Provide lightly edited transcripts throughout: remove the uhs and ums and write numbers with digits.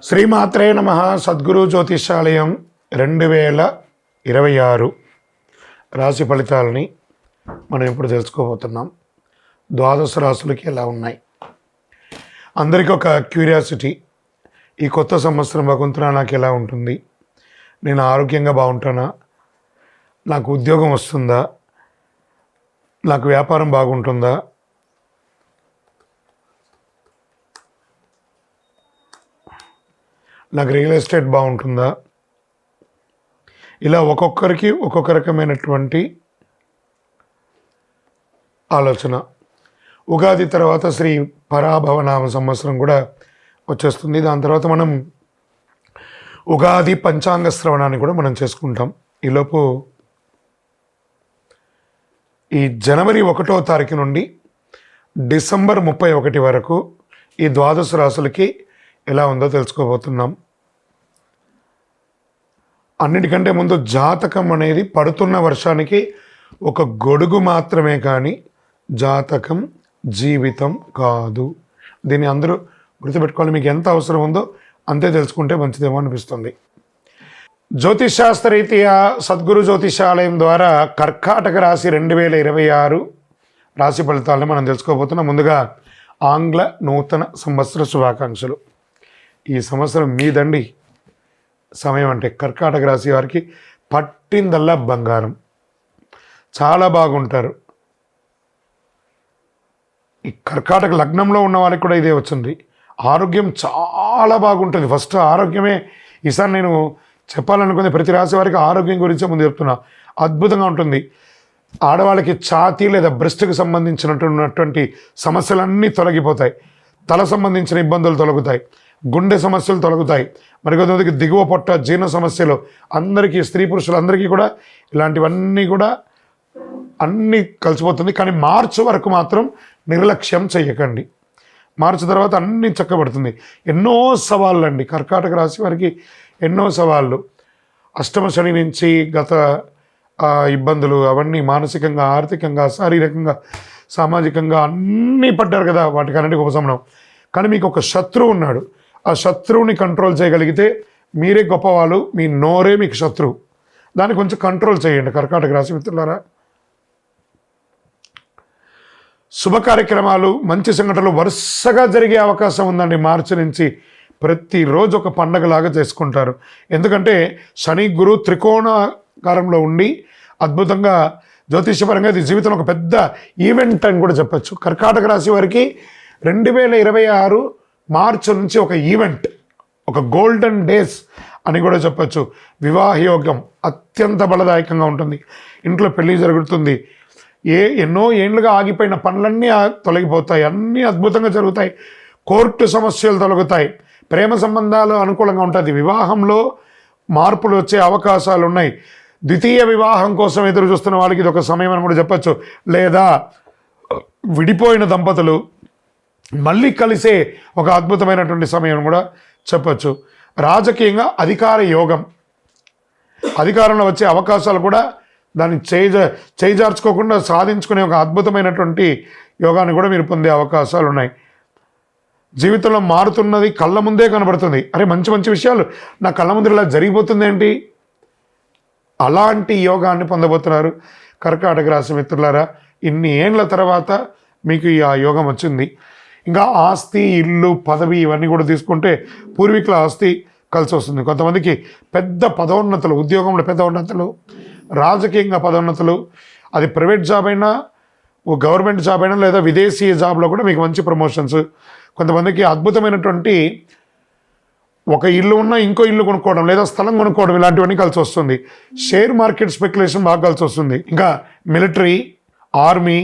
శ్రీమాత్రే నమః. సద్గురు జ్యోతిషాలయం 2026 రాశి ఫలితాలని మనం ఇప్పుడు తెలుసుకోబోతున్నాం. ద్వాదశ రాశులకి ఎలా ఉన్నాయి? అందరికీ ఒక క్యూరియాసిటీ, ఈ కొత్త సంవత్సరం భగవంతుడా నాకు ఎలా ఉంటుంది? నేను ఆరోగ్యంగా బాగుంటానా? నాకు ఉద్యోగం వస్తుందా? నాకు వ్యాపారం బాగుంటుందా? నాకు రియల్ ఎస్టేట్ బాగుంటుందా? ఇలా ఒక్కొక్కరికి ఒక్కొక్క రకమైనటువంటి ఆలోచన. ఉగాది తర్వాత శ్రీ పరాభవనామ సంవత్సరం కూడా వచ్చేస్తుంది. దాని తర్వాత మనం ఉగాది పంచాంగ శ్రవణాన్ని కూడా మనం చేసుకుంటాం. ఈలోపు ఈ జనవరి 1వ తారీఖు నుండి డిసెంబర్ 31 వరకు ఈ ద్వాదశ రాశులకి ఎలా ఉందో తెలుసుకోబోతున్నాం. అన్నిటికంటే ముందు జాతకం అనేది పడుతున్న వర్షానికి ఒక గొడుగు మాత్రమే, కానీ జాతకం జీవితం కాదు. దీన్ని అందరూ గుర్తుపెట్టుకోవాలి. మీకు ఎంత అవసరం ఉందో అంతే తెలుసుకుంటే మంచిదేమో అనిపిస్తుంది. జ్యోతిషాస్త్రరీత్యా సద్గురు జ్యోతిషాలయం ద్వారా కర్కాటక రాశి 2026 రాశి ఫలితాలను మనం తెలుసుకోబోతున్నాం. ముందుగా ఆంగ్ల నూతన సంవత్సర శుభాకాంక్షలు. ఈ సంవత్సరం మీదండి. సమయం అంటే కర్కాటక రాశి వారికి పట్టిందల్లా బంగారం. చాలా బాగుంటారు. ఈ కర్కాటక లగ్నంలో ఉన్న వాళ్ళకి కూడా ఇదే వచ్చింది. ఆరోగ్యం చాలా బాగుంటుంది. ఫస్ట్ ఆరోగ్యమే. ఈసారి నేను చెప్పాలనుకుంది ప్రతి రాశి వారికి ఆరోగ్యం గురించే ముందు చెప్తున్నా. అద్భుతంగా ఉంటుంది. ఆడవాళ్ళకి ఛాతీ లేదా బ్రెస్ట్కి సంబంధించినటువంటి సమస్యలన్నీ తొలగిపోతాయి. తల సంబంధించిన ఇబ్బందులు తొలగుతాయి. గుండె సమస్యలు తొలగుతాయి. మరికొంతమందికి దిగువ పొట్ట జీర్ణ సమస్యలు, అందరికీ స్త్రీ పురుషులందరికీ కూడా ఇలాంటివన్నీ కూడా అన్నీ కలిసిపోతుంది. కానీ మార్చి వరకు మాత్రం నిర్లక్ష్యం చెయ్యకండి. మార్చి తర్వాత అన్నీ చక్కబడుతుంది. ఎన్నో సవాళ్ళు అండి కర్కాటక రాశి వారికి, ఎన్నో సవాళ్ళు. అష్టమ శని నుంచి గత ఇబ్బందులు అవన్నీ మానసికంగా, ఆర్థికంగా, శారీరకంగా, సామాజికంగా అన్నీ పడ్డారు కదా. వాటికన్నిటికీ ఉపశమనం. కానీ మీకు ఒక శత్రువు ఉన్నాడు. ఆ శత్రువుని కంట్రోల్ చేయగలిగితే మీరే గొప్పవాళ్ళు. మీ నోరే మీకు శత్రువు. దాన్ని కొంచెం కంట్రోల్ చేయండి కర్కాటక రాశి మిత్రులారా. శుభ కార్యక్రమాలు, మంచి సంఘటనలు వరుసగా జరిగే అవకాశం ఉందండి. మార్చి నుంచి ప్రతిరోజు ఒక పండగలాగా చేసుకుంటారు. ఎందుకంటే శని గురు త్రికోణాకారంలో ఉండి అద్భుతంగా జ్యోతిషపరంగా ఇది జీవితంలో ఒక పెద్ద ఈవెంట్ అని కూడా చెప్పచ్చు. కర్కాటక రాశి వారికి 2026 మార్చి నుంచి ఒక ఈవెంట్, ఒక గోల్డెన్ డేస్ అని కూడా చెప్పచ్చు. వివాహ యోగం అత్యంత బలదాయకంగా ఉంటుంది. ఇంట్లో పెళ్లి జరుగుతుంది. ఎన్నో ఏళ్ళుగా ఆగిపోయిన పనులన్నీ తొలగిపోతాయి. అన్నీ అద్భుతంగా జరుగుతాయి. కోర్టు సమస్యలు తొలగుతాయి. ప్రేమ సంబంధాలు అనుకూలంగా ఉంటుంది. వివాహంలో మార్పులు వచ్చే అవకాశాలు ఉన్నాయి. ద్వితీయ వివాహం కోసం ఎదురు చూస్తున్న వాళ్ళకి ఇది ఒక సమయం అని కూడా చెప్పచ్చు. లేదా విడిపోయిన దంపతులు మళ్ళీ కలిసే ఒక అద్భుతమైనటువంటి సమయం కూడా చెప్పచ్చు. రాజకీయంగా అధికార యోగం, అధికారంలో వచ్చే అవకాశాలు కూడా దాన్ని చేజార్చుకోకుండా సాధించుకునే ఒక అద్భుతమైనటువంటి యోగాన్ని కూడా మీరు పొందే అవకాశాలు ఉన్నాయి. జీవితంలో మారుతున్నది కళ్ళ ముందే కనబడుతుంది. అరే మంచి మంచి విషయాలు నా కళ్ళ ముందు ఇలా జరిగిపోతుంది ఏంటి? అలాంటి యోగాన్ని పొందబోతున్నారు కర్కాటక రాశి మిత్రులారా. ఇన్ని ఏండ్ల తర్వాత మీకు ఆ యోగం వచ్చింది. ఇంకా ఆస్తి, ఇల్లు, పదవి ఇవన్నీ కూడా తీసుకుంటే పూర్వీకుల ఆస్తి కలిసి వస్తుంది. కొంతమందికి పెద్ద పదోన్నతులు, ఉద్యోగంలో పదోన్నతులు, రాజకీయంగా పదోన్నతులు, అది ప్రైవేట్ జాబ్ అయినా, గవర్నమెంట్ జాబ్ అయినా, లేదా విదేశీ జాబ్లో కూడా మీకు మంచి ప్రమోషన్స్. కొంతమందికి అద్భుతమైనటువంటి ఒక ఇల్లు ఉన్న ఇంకో ఇల్లు కొనుక్కోవడం, లేదా స్థలం కొనుక్కోవడం, ఇలాంటివన్నీ కలిసి వస్తుంది. షేర్ మార్కెట్ స్పెక్యులేషన్ బాగా కలిసి వస్తుంది. ఇంకా మిలిటరీ, ఆర్మీ,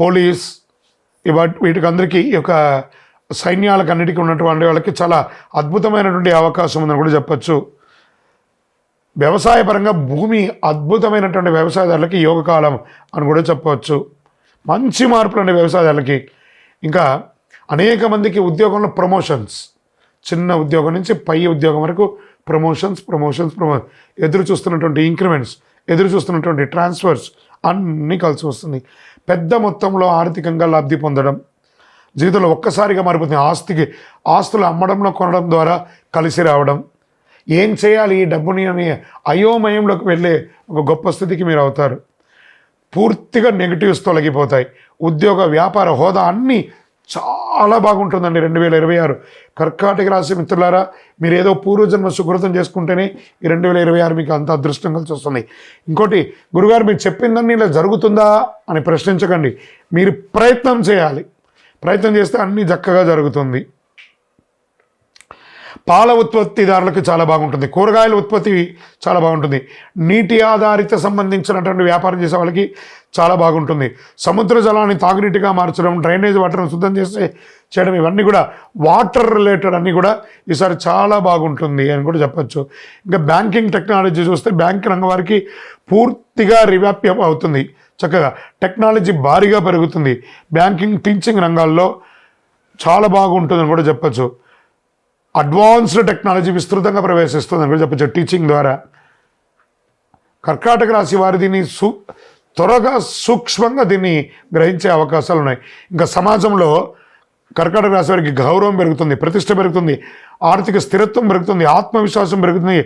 పోలీస్, వీటికి అందరికీ ఈ యొక్క సైన్యాలకు అన్నిటికీ ఉన్నటువంటి వాళ్ళకి చాలా అద్భుతమైనటువంటి అవకాశం ఉందని కూడా చెప్పచ్చు. వ్యవసాయపరంగా భూమి అద్భుతమైనటువంటి వ్యవసాయదారులకి యోగకాలం అని కూడా చెప్పవచ్చు. మంచి మార్పులు అండి వ్యవసాయదారులకి. ఇంకా అనేక మందికి ఉద్యోగంలో ప్రమోషన్స్, చిన్న ఉద్యోగం నుంచి పై ఉద్యోగం వరకు ప్రమోషన్స్, ఎదురు చూస్తున్నటువంటి ఇంక్రిమెంట్స్, ఎదురు చూస్తున్నటువంటి ట్రాన్స్ఫర్స్ అన్నీ కలిసి వస్తుంది. పెద్ద మొత్తంలో ఆర్థికంగా లబ్ధి పొందడం, జీవితంలో ఒక్కసారిగా మారిపోతుంది. ఆస్తులు అమ్మడంలో కొనడం ద్వారా కలిసి రావడం, ఏం చేయాలి ఈ డబ్బుని అని అయోమయంలోకి వెళ్ళే ఒక గొప్ప స్థితికి మీరు అవుతారు. పూర్తిగా నెగిటివ్స్ తొలగిపోతాయి. ఉద్యోగ, వ్యాపార, హోదా అన్నీ చాలా బాగుంటుందండి 2026. కర్కాటక రాశి మిత్రులారా, మీరు ఏదో పూర్వజన్మ సుకృతం చేసుకుంటేనే ఈ 2026 మీకు అంత అదృష్టం కలిసి వస్తుంది. ఇంకోటి, గురుగారు మీరు చెప్పిందని ఇలా జరుగుతుందా అని ప్రశ్నించకండి. మీరు ప్రయత్నం చేయాలి. ప్రయత్నం చేస్తే అన్నీ చక్కగా జరుగుతుంది. పాల ఉత్పత్తిదారులకు చాలా బాగుంటుంది. కూరగాయల ఉత్పత్తి చాలా బాగుంటుంది. నీటి ఆధారిత సంబంధించినటువంటి వ్యాపారం చేసే వాళ్ళకి చాలా బాగుంటుంది. సముద్ర జలాన్ని తాగునీటిగా మార్చడం, డ్రైనేజ్ వాటర్ను శుద్ధం చేయడం, ఇవన్నీ కూడా వాటర్ రిలేటెడ్ అన్నీ కూడా ఈసారి చాలా బాగుంటుంది అని కూడా చెప్పచ్చు. ఇంకా బ్యాంకింగ్ టెక్నాలజీ చూస్తే బ్యాంక్ రంగం వారికి పూర్తిగా రివ్యాప్యం అవుతుంది. చక్కగా టెక్నాలజీ భారీగా పెరుగుతుంది. బ్యాంకింగ్, టీచింగ్ రంగాల్లో చాలా బాగుంటుందని కూడా చెప్పచ్చు. అడ్వాన్స్డ్ టెక్నాలజీ విస్తృతంగా ప్రవేశిస్తుందని కూడా చెప్పచ్చు టీచింగ్ ద్వారా. కర్కాటక రాశి వారి దీన్ని త్వరగా సూక్ష్మంగా దీన్ని గ్రహించే అవకాశాలు ఉన్నాయి. ఇంకా సమాజంలో కర్కాటక రాశి వారికి గౌరవం పెరుగుతుంది, ప్రతిష్ట పెరుగుతుంది, ఆర్థిక స్థిరత్వం పెరుగుతుంది, ఆత్మవిశ్వాసం పెరుగుతుంది,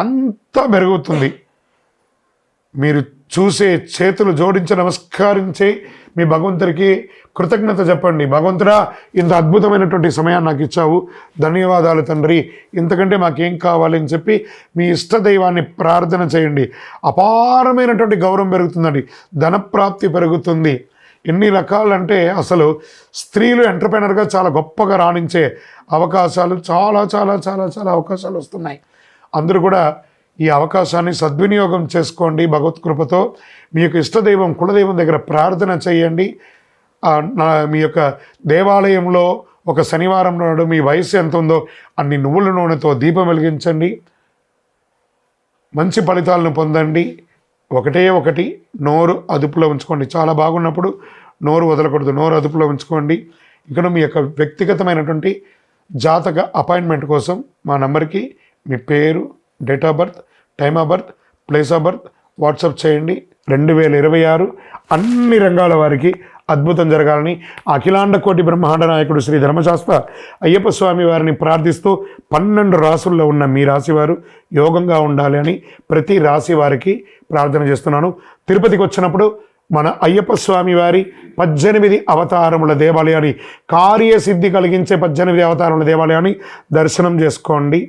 అంతా పెరుగుతుంది. మీరు చూసే, చేతులు జోడించి నమస్కరించే మీ భగవంతుడికి కృతజ్ఞత చెప్పండి. భగవంతుడా, ఇంత అద్భుతమైనటువంటి సమయాన్ని నాకు ఇచ్చావు, ధన్యవాదాలు తండ్రి, ఇంతకంటే మాకేం కావాలి అని చెప్పి మీ ఇష్టదైవాన్ని ప్రార్థన చేయండి. అపారమైనటువంటి గౌరవం పెరుగుతుందండి, ధనప్రాప్తి పెరుగుతుంది. ఎన్ని రకాలంటే అసలు స్త్రీలు ఎంటర్ప్రెనర్గా చాలా గొప్పగా రాణించే అవకాశాలు చాలా చాలా చాలా చాలా అవకాశాలు వస్తున్నాయి. అందరూ కూడా ఈ అవకాశాన్ని సద్వినియోగం చేసుకోండి. భగవత్ కృపతో మీ యొక్క ఇష్టదైవం, కులదైవం దగ్గర ప్రార్థన చేయండి. మీ యొక్క దేవాలయంలో ఒక శనివారం నాడు మీ వయసు ఎంత ఉందో అన్ని నువ్వుల నూనెతో దీపం వెలిగించండి. మంచి ఫలితాలను పొందండి. ఒకటి నోరు అదుపులో ఉంచుకోండి. చాలా బాగున్నప్పుడు నోరు వదలకూడదు, నోరు అదుపులో ఉంచుకోండి. ఇక్కడ మీ యొక్క వ్యక్తిగతమైనటువంటి జాతక అపాయింట్మెంట్ కోసం మా నంబర్కి మీ పేరు, date of birth, time of birth, place of birth WhatsApp చేయండి. 2026 అన్ని రంగాల వారికి అద్భుతం జరగాలని అఖిలాండ కోటి బ్రహ్మాండ నాయకుడు శ్రీ ధర్మశాస్త్ర అయ్యప్ప స్వామి వారిని ప్రార్థిస్తూ 12 రాసుల్లో ఉన్న మీ రాశి వారు యోగంగా ఉండాలి అని ప్రతి రాశి వారికి ప్రార్థన చేస్తున్నాను. తిరుపతికి వచ్చినప్పుడు మన అయ్యప్ప స్వామి వారి 18 అవతారముల దేవాలయాన్ని, కార్యసిద్ధి కలిగించే 18 అవతారముల దేవాలయాన్ని దర్శనం చేసుకోండి.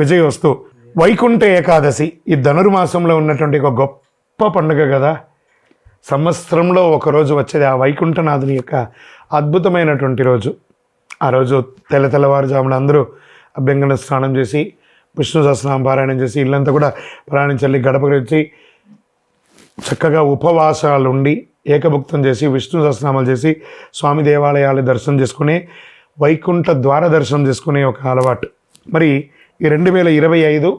విజయోస్తు. వైకుంఠ ఏకాదశి ఈ ధనుర్మాసంలో ఉన్నటువంటి ఒక గొప్ప పండుగ కదా. సంవత్సరంలో ఒకరోజు వచ్చేది ఆ వైకుంఠనాథుని యొక్క అద్భుతమైనటువంటి రోజు. ఆ రోజు తెల్లవారుజామున అందరూ అభ్యంగన స్నానం చేసి, విష్ణు సహస్రనామ పారాయణం చేసి, ఇల్లంతా కూడా ప్రాణించాలి, గడపకి చక్కగా ఉపవాసాలు ఉండి ఏకభుక్తం చేసి, విష్ణు సహస్రనామాలు చేసి, స్వామి దేవాలయాలు దర్శనం చేసుకునే, వైకుంఠ ద్వార దర్శనం చేసుకునే ఒక అలవాటు. మరి ఈ 2025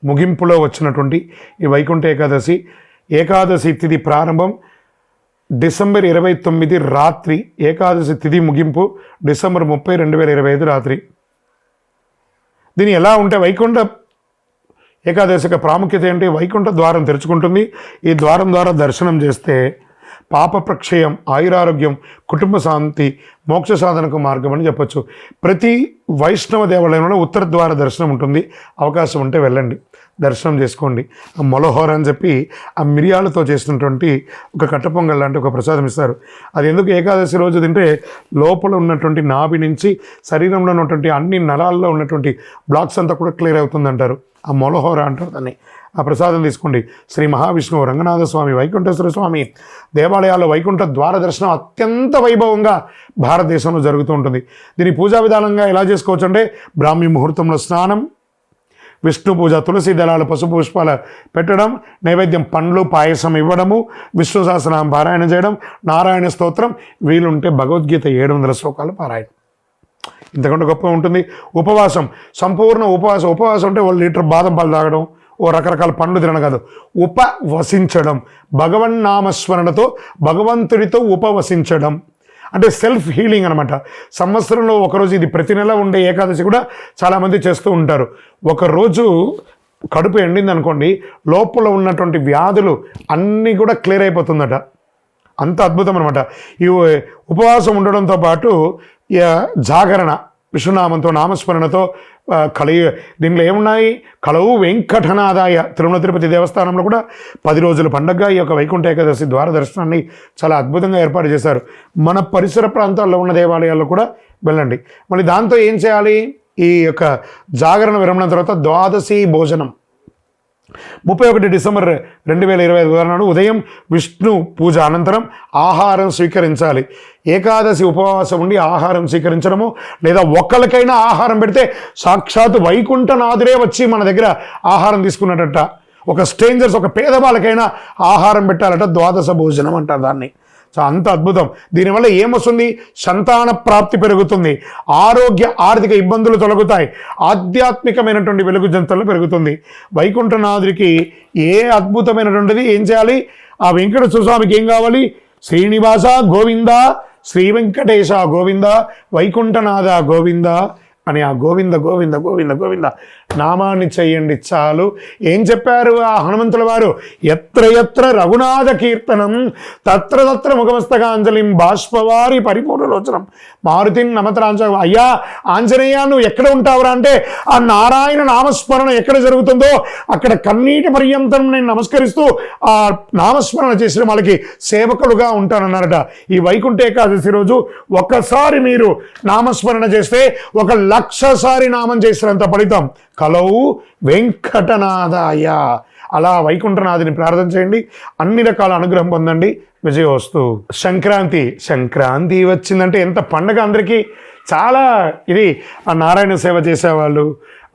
ముగింపులో వచ్చినటువంటి ఈ వైకుంఠ ఏకాదశి తిథి ప్రారంభం డిసెంబర్ 29 రాత్రి, ఏకాదశి తిథి ముగింపు డిసెంబర్ 30, 2025 రాత్రి. దీని ఎలా ఉంటే వైకుంఠ ఏకాదశి యొక్క ప్రాముఖ్యత ఏంటి? వైకుంఠ ద్వారం తెరుచుకుంటుంది. ఈ ద్వారం ద్వారా దర్శనం చేస్తే పాప ప్రక్షయం, ఆయురారోగ్యం, కుటుంబ శాంతి, మోక్ష సాధనకు మార్గం అని చెప్పచ్చు. ప్రతి వైష్ణవ దేవాలయంలో ఉత్తర ద్వార దర్శనం ఉంటుంది. అవకాశం ఉంటే వెళ్ళండి, దర్శనం చేసుకోండి. ఆ మొలహోర అని చెప్పి ఆ మిరియాలతో చేసినటువంటి ఒక కట్టపొంగల్ లాంటి ఒక ప్రసాదం ఇస్తారు. అది ఎందుకు ఏకాదశి రోజు తింటే లోపల ఉన్నటువంటి నాభి నుంచి శరీరంలో ఉన్నటువంటి అన్ని నరాల్లో ఉన్నటువంటి బ్లాక్స్ అంతా కూడా క్లియర్ అవుతుందంటారు. ఆ మొలహోర అంటారు దాన్ని. ఆ ప్రసాదం తీసుకోండి. శ్రీ మహావిష్ణువు, రంగనాథ స్వామి, వైకుంఠేశ్వర స్వామి దేవాలయాల్లో వైకుంఠ ద్వార దర్శనం అత్యంత వైభవంగా భారతదేశంలో జరుగుతూ ఉంటుంది. దీని పూజా విధానంగా ఎలా చేసుకోవచ్చు అంటే, బ్రాహ్మీ ముహూర్తంలో స్నానం, విష్ణు పూజ, తులసి దళాలు, పసుపు పుష్పాలు పెట్టడం, నైవేద్యం పండ్లు, పాయసం ఇవ్వడము, విష్ణు సహస్రనామం పారాయణ చేయడం, నారాయణ స్తోత్రం, వీలుంటే భగవద్గీత 700 శ్లోకాలు పారాయణం. ఇంతకంటే గొప్ప ఉంటుంది. ఉపవాసం, సంపూర్ణ ఉపవాసం అంటే 1 లీటర్ బాదం పాలు తాగడం, ఓ రకరకాల పండ్లు తినడం కాదు, ఉపవసించడం. భగవన్నామస్మరణతో భగవంతుడితో ఉపవసించడం అంటే సెల్ఫ్ హీలింగ్ అనమాట. సంవత్సరంలో ఒకరోజు, ఇది ప్రతి నెల ఉండే ఏకాదశి కూడా చాలామంది చేస్తూ ఉంటారు. ఒకరోజు కడుపు ఎండింది అనుకోండి, లోపల ఉన్నటువంటి వ్యాధులు అన్నీ కూడా క్లియర్ అయిపోతుందట. అంత అద్భుతం అనమాట. ఈ ఉపవాసం ఉండడంతో పాటు జాగరణ విష్ణునామంతో నామస్మరణతో దీంట్లో ఏమున్నాయి, కలవు వెంకటనాదాయ. తిరుమల తిరుపతి దేవస్థానంలో కూడా 10 రోజుల పండగగా ఈ యొక్క వైకుంఠ ఏకాదశి ద్వార దర్శనాన్ని చాలా అద్భుతంగా ఏర్పాటు చేశారు. మన పరిసర ప్రాంతాల్లో ఉన్న దేవాలయాల్లో కూడా వెళ్ళండి. మళ్ళీ దాంతో ఏం చేయాలి, ఈ యొక్క జాగరణ విరమణ తర్వాత ద్వాదశి భోజనం 31 డిసెంబర్ 2025 నాడు ఉదయం విష్ణు పూజ అనంతరం ఆహారం స్వీకరించాలి. ఏకాదశి ఉపవాసం ఉండి ఆహారం స్వీకరించడము, లేదా ఒక్కరికైనా ఆహారం పెడితే సాక్షాత్ వైకుంఠనాథుడే వచ్చి మన దగ్గర ఆహారం తీసుకున్నట్ట. ఒక స్ట్రేంజర్స్, ఒక పేదవాళ్ళకైనా ఆహారం పెట్టాలట. ద్వాదశ భోజనం అంటారు దాన్ని. సో అంత అద్భుతం. దీనివల్ల ఏమొస్తుంది, సంతాన ప్రాప్తి పెరుగుతుంది, ఆరోగ్య ఆర్థిక ఇబ్బందులు తొలగుతాయి, ఆధ్యాత్మికమైనటువంటి వెలుగు జంతలు పెరుగుతుంది. వైకుంఠనాథుడికి ఏ అద్భుతమైనటువంటిది ఏం చేయాలి, ఆ వెంకటేశ్వర స్వామికి ఏం కావాలి, శ్రీనివాస గోవింద, శ్రీ వెంకటేశ గోవింద, వైకుంఠనాథ గోవింద అని ఆ గోవింద గోవింద గోవింద గోవింద నామాన్ని చెయ్యండి చాలు. ఏం చెప్పారు ఆ హనుమంతుల వారు, ఎత్ర ఎత్ర రఘునాథ కీర్తనం తత్ర తత్ర ముఖమస్తకాంజలిం బాష్పవారి పరిపూర్ణలోచనం మారుతిని నమతరాంజ. అయ్యా ఆంజనేయ, నువ్వు ఎక్కడ ఉంటావురా అంటే, ఆ నారాయణ నామస్మరణ ఎక్కడ జరుగుతుందో అక్కడ కన్నీటి పర్యంతం నేను నమస్కరిస్తూ ఆ నామస్మరణ చేసిన వాళ్ళకి సేవకులుగా ఉంటానన్నారట. ఈ వైకుంఠ ఏకాదశి రోజు ఒక్కసారి మీరు నామస్మరణ చేస్తే 1,00,000 సారి నామం చేసినంత ఫలితం. కలవు వెంకటనాథాయ. అలా వైకుంఠనాథుని ప్రార్థన చేయండి, అన్ని రకాల అనుగ్రహం పొందండి. విజయోస్తు. సంక్రాంతి వచ్చిందంటే ఎంత పండగ అందరికీ. చాలా ఇది ఆ నారాయణ సేవ చేసేవాళ్ళు,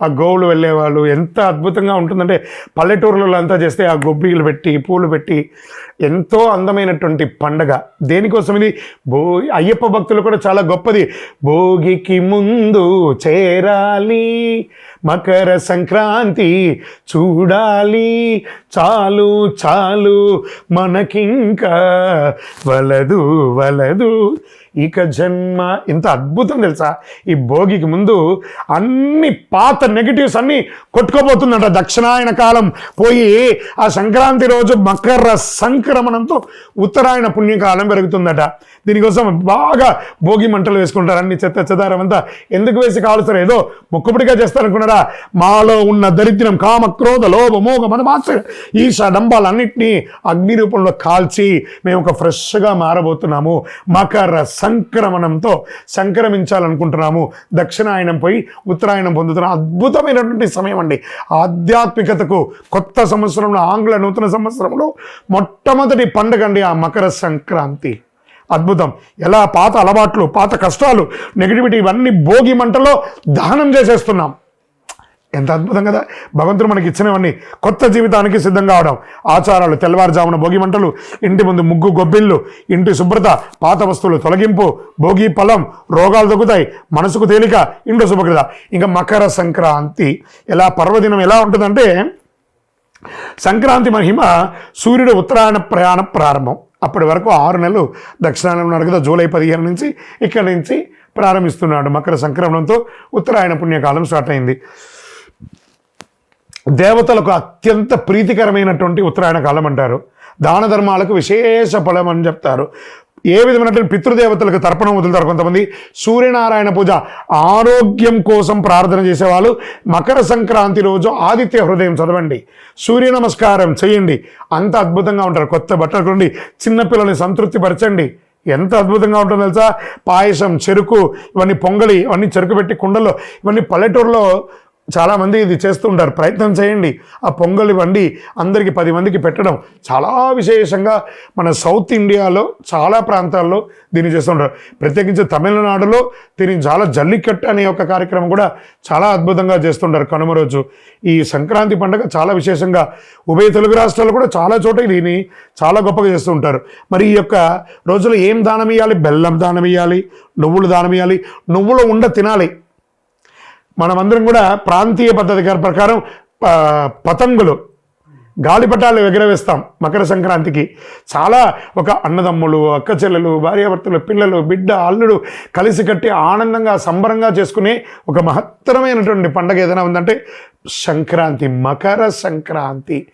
ఆ గోవులు వెళ్ళేవాళ్ళు ఎంత అద్భుతంగా ఉంటుందంటే, పల్లెటూరులలో అంతా చేస్తే ఆ గొబ్బిలు పెట్టి పూలు పెట్టి ఎంతో అందమైనటువంటి పండగ. దేనికోసం ఇది, అయ్యప్ప భక్తులు కూడా చాలా గొప్పది. భోగికి ముందు చేరాలి, మకర సంక్రాంతి చూడాలి, చాలు చాలు మనకింకా వలదు వలదు ఇక జన్మ. ఇంత అద్భుతం తెలుసా, ఈ భోగికి ముందు అన్ని పాత నెగిటివ్స్ అన్నీ కొట్టుకోబోతుందంట. దక్షిణాయన కాలం పోయి ఆ సంక్రాంతి రోజు మకర సంక్రమణంతో ఉత్తరాయణ పుణ్యకాలం పెరుగుతుందట. దీనికోసం బాగా భోగి మంటలు వేసుకుంటారు. అన్ని చెత్త చెదారం అంతా ఎందుకు వేసి కాలుస్తారు, ఏదో మొక్కుబడిగా చేస్తారనుకున్నారా? మాలో ఉన్న దరిద్రం, కామ క్రోధ లోభ మోగ మనమాత్ర ఈశ డంబాలన్నింటినీ అగ్ని రూపంలో కాల్చి మేము ఒక ఫ్రెష్గా మారబోతున్నాము. మకర సంక్రమణంతో సంక్రమించాలనుకుంటున్నాము. దక్షిణాయనం పోయి ఉత్తరాయణం పొందుతున్న అద్భుతమైనటువంటి సమయం అండి. ఆధ్యాత్మికతకు కొత్త సంవత్సరంలో, ఆంగ్ల నూతన సంవత్సరంలో మొట్టమొదటి పండుగ అండి ఆ మకర సంక్రాంతి. అద్భుతం. ఎలా పాత అలవాట్లు, పాత కష్టాలు, నెగిటివిటీ ఇవన్నీ భోగి మంటలో దహనం చేసేస్తున్నాం. ఎంత అద్భుతం కదా. భగవంతుడు మనకి ఇచ్చినవన్నీ కొత్త జీవితానికి సిద్ధంగా అవడం. ఆచారాలు, తెల్లవారుజామున భోగి మంటలు, ఇంటి ముందు ముగ్గు గొబ్బిళ్ళు, ఇంటి శుభ్రత, పాత వస్తువులు తొలగింపు, భోగి ఫలం, రోగాలు తగ్గుతాయి, మనసుకు తేలిక, ఇంట్లో శుభ్రత. ఇంకా మకర సంక్రాంతి ఎలా పర్వదినం ఎలా ఉంటుందంటే, సంక్రాంతి మహిమ సూర్యుడు ఉత్తరాయణ ప్రయాణ ప్రారంభం. అప్పటి వరకు 6 నెలలు దక్షిణాయనం ఉన్నాడు కదా. జూలై 15 నుంచి ఇక్కడి నుంచి ప్రారంభిస్తున్నాడు. మకర సంక్రమణంతో ఉత్తరాయణ పుణ్యకాలం స్టార్ట్ అయింది. దేవతలకు అత్యంత ప్రీతికరమైనటువంటి ఉత్తరాయణ కాలం అంటారు. దాన ధర్మాలకు విశేష ఫలం అని చెప్తారు. ఏ విధమైనటువంటి పితృదేవతలకు తర్పణం వదులుతారు కొంతమంది. సూర్యనారాయణ పూజ, ఆరోగ్యం కోసం ప్రార్థన చేసేవాళ్ళు మకర సంక్రాంతి రోజు ఆదిత్య హృదయం చదవండి, సూర్య నమస్కారం చేయండి. అంత అద్భుతంగా ఉంటారు. కొత్త బట్టలు కొండి చిన్నపిల్లల్ని సంతృప్తి పరచండి. ఎంత అద్భుతంగా ఉంటుందో తెలుసా. పాయసం, చెరుకు, ఇవన్నీ పొంగలి, ఇవన్నీ చెరుకు పెట్టి కుండల్లో, ఇవన్నీ పల్లెటూరులో చాలామంది ఇది చేస్తూ ఉంటారు. ప్రయత్నం చేయండి. ఆ పొంగలి వండి అందరికీ 10 మందికి పెట్టడం చాలా విశేషంగా మన సౌత్ ఇండియాలో చాలా ప్రాంతాల్లో దీన్ని చేస్తుంటారు. ప్రత్యేకించి తమిళనాడులో దీన్ని చాలా జల్లికట్టు అనే ఒక కార్యక్రమం కూడా చాలా అద్భుతంగా చేస్తుంటారు కనుమ రోజు. ఈ సంక్రాంతి పండుగ చాలా విశేషంగా ఉభయ తెలుగు రాష్ట్రాలు కూడా చాలా చోట దీన్ని చాలా గొప్పగా చేస్తూ ఉంటారు. మరి ఈ యొక్క రోజులో ఏం దానం ఇవ్వాలి? బెల్లం దానం ఇవ్వాలి, నువ్వులు దానం ఇవ్వాలి, నువ్వుల ఉండ తినాలి. మనమందరం కూడా ప్రాంతీయ పద్ధతి ప్రకారం పతంగులు గాలిపటాలు ఎగరవేస్తాం మకర సంక్రాంతికి. చాలా ఒక అన్నదమ్ములు, అక్క చెల్లెలు, భార్యాభర్తలు, పిల్లలు, బిడ్డ, అల్లుడు కలిసి కట్టి ఆనందంగా సంబరంగా చేసుకునే ఒక మహత్తరమైనటువంటి పండగ ఏదైనా ఉందంటే సంక్రాంతి, మకర సంక్రాంతి.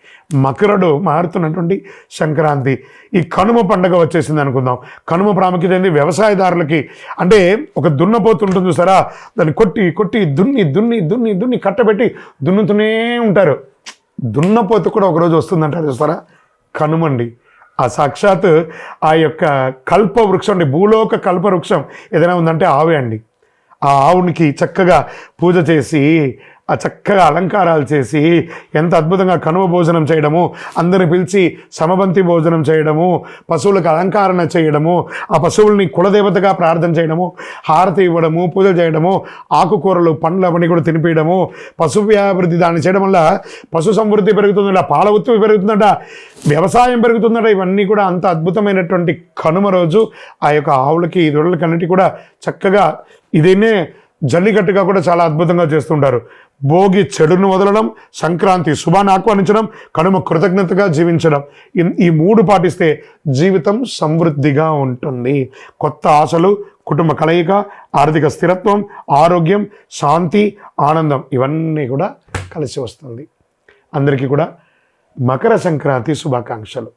మకరుడు మారుతున్నటువంటి సంక్రాంతి. ఈ కనుమ పండగ వచ్చేసింది అనుకుందాం. కనుమ ప్రాముఖ్యత ఏంది? వ్యవసాయదారులకి. అంటే ఒక దున్నపోతు ఉంటుంది సరా, దాన్ని కొట్టి కొట్టి దున్ని దున్ని దున్ని దున్ని కట్టబెట్టి దున్నుతూనే ఉంటారు. దున్నపోతు కూడా ఒకరోజు వస్తుందంటారు చూస్తారా, కనుమండి. ఆ సాక్షాత్ ఆ యొక్క కల్ప వృక్షం అండి, భూలోక కల్ప వృక్షం ఏదైనా ఉందంటే ఆవే అండి. ఆ ఆవునికి చక్కగా పూజ చేసి, ఆ చక్కగా అలంకారాలు చేసి, ఎంత అద్భుతంగా కనుమ భోజనం చేయడము, అందరిని పిలిచి సమబంతి భోజనం చేయడము, పశువులకు అలంకరణ చేయడము, ఆ పశువుల్ని కులదేవతగా ప్రార్థన చేయడము, హారతి ఇవ్వడము, పూజ చేయడము, ఆకుకూరలు పండ్లు అవన్నీ కూడా తినిపించడము, పశు వ్యాభివృద్ధి దాన్ని చేయడం వల్ల పశు సమృద్ధి పెరుగుతుందట, పాల ఉత్పత్తి పెరుగుతుందట, వ్యవసాయం పెరుగుతుందట. ఇవన్నీ కూడా అంత అద్భుతమైనటువంటి కనుమ రోజు ఆ యొక్క ఆవులకి, దొరలకన్నిటి కూడా చక్కగా ఇదేనే జల్లికట్టుగా కూడా చాలా అద్భుతంగా చేస్తుంటారు. భోగి చెడును వదలడం, సంక్రాంతి శుభాన్ని ఆహ్వానించడం, కనుమ కృతజ్ఞతగా జీవించడం. ఈ మూడు పాటిస్తే జీవితం సమృద్ధిగా ఉంటుంది. కొత్త ఆశలు, కుటుంబ కలయిక, ఆర్థిక స్థిరత్వం, ఆరోగ్యం, శాంతి, ఆనందం ఇవన్నీ కూడా కలిసి వస్తుంది. అందరికీ కూడా మకర సంక్రాంతి శుభాకాంక్షలు.